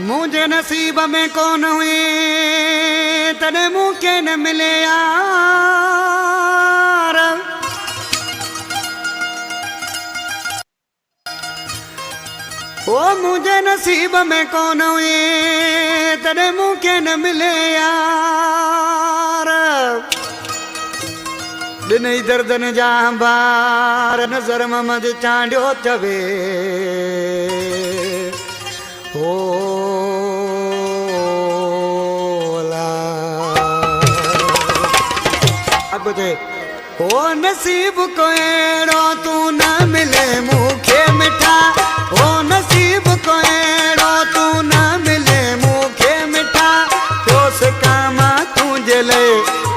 मुझे नसीब में कौन हुए तने मुझे न मिले यार। ओ मुझे नसीब में कौन हुए तने मुझे न मिले यार। दिन दर्दन जा बार नजर ममद चांडियो चवे ओ ओ नसीब को एड़ो तू न मिले मुखे मिठा। ओ नसीब को एड़ो तू न मिले मुखे मिठा। प्योस कामा तुझे ले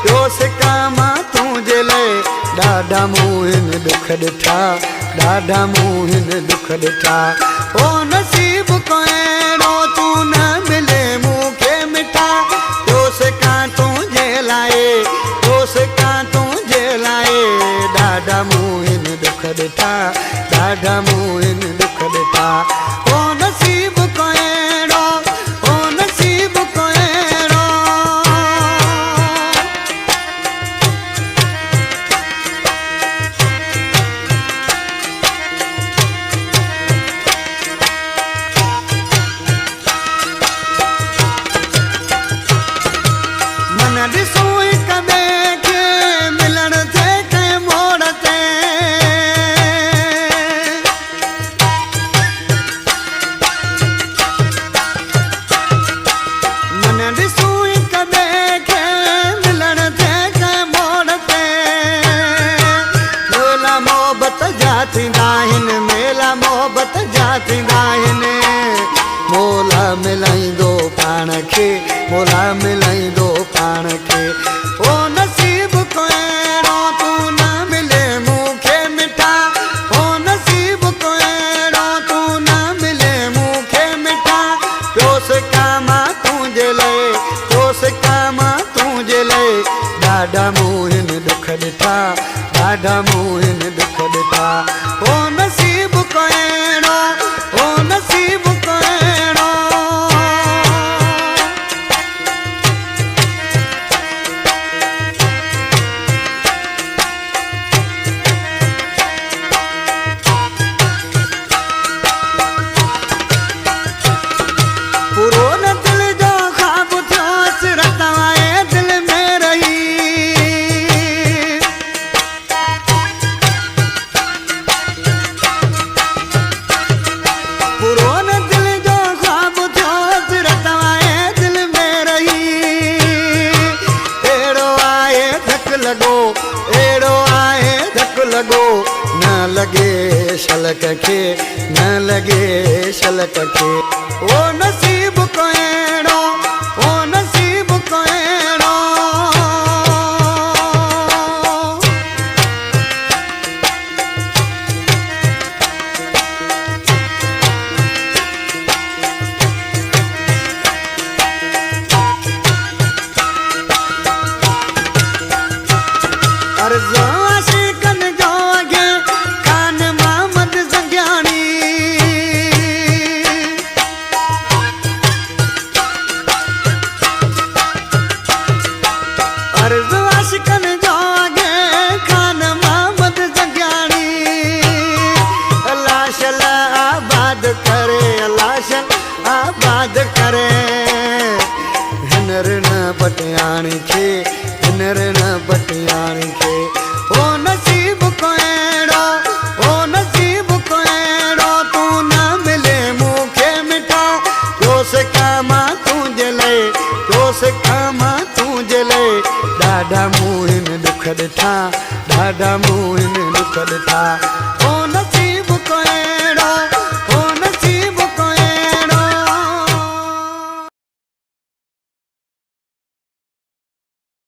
प्योस कामा तुझे ले ॾाढा मोहिन दुख ॾिठा ॾाढा मोहिन दुख ॾिठा। ओ नसीब को एड़ो तू न मिले मुखे मिठा। प्योस का तुझे लाए प्योस का तुझे लाए ॾाढा मोहिन दुख ॾिठा ॾाढा मोहिन दुख ॾिठा। ओ नसीब को एड़ो ओ नसीब को एड़ो। मन ॾिसो हिक ॿिए खे मिलण थे कंहिं मोड़ ते। मन ॾिसो हिक ॿिए खे मिलण थे कंहिं मोड़ ते। मेला मोहबत जा थींदा आहिनि मेला मोहबत जा थींदा आहिनि। मोला मिलाईंदो पाण खे मोला मिलाईंदो पाण खे। ओ नसीब को एड़ो तू न मिले मुखे मिठा। ओ नसीब को एड़ो तू न मिले मुखे मिठा। प्योस कामा तुझे ले प्योस कामा तुझे ले ॾाढा मोहिन दुख ॾिठा ॾाढा मोहिन दुख ॾिठा। ओ नसीब को एड़ो ओ नसीब को एड़ो। पूरो न दिल जो ख्वाब थियो हसरत आए दिल में रही। पूरो न दिल जो ख्वाब थियो हसरत आए दिल में रही। एड़ो आए धक लगो एड़ो आए धक लगो न लगे शलक खे न लगे शलक खे। ओ नसीब को एड़ो ओ नसीब को एड़ो। अर्ज़ो आशिकन जो अॻे खान मोहम्मद ज़ंगियाणी। अर्ज़ो आशिकन जो अॻे खान मोहम्मद ज़ंगियाणी। अल्लाह शला आबाद करे अल्लाह शला आबाद करे। हिन ऋण पटियाणी खे हिन ऋण पटियाणी खे। ओ नसीब को एड़ो ओ नसीब को एड़ो तू न मिले मुखे मिठा। प्योस कामा तुझे ले प्योस कामा तुझे ले ॾाढा मोहिन दुख ॾिठा ॾाढा मोहिन दुख ॾिठा।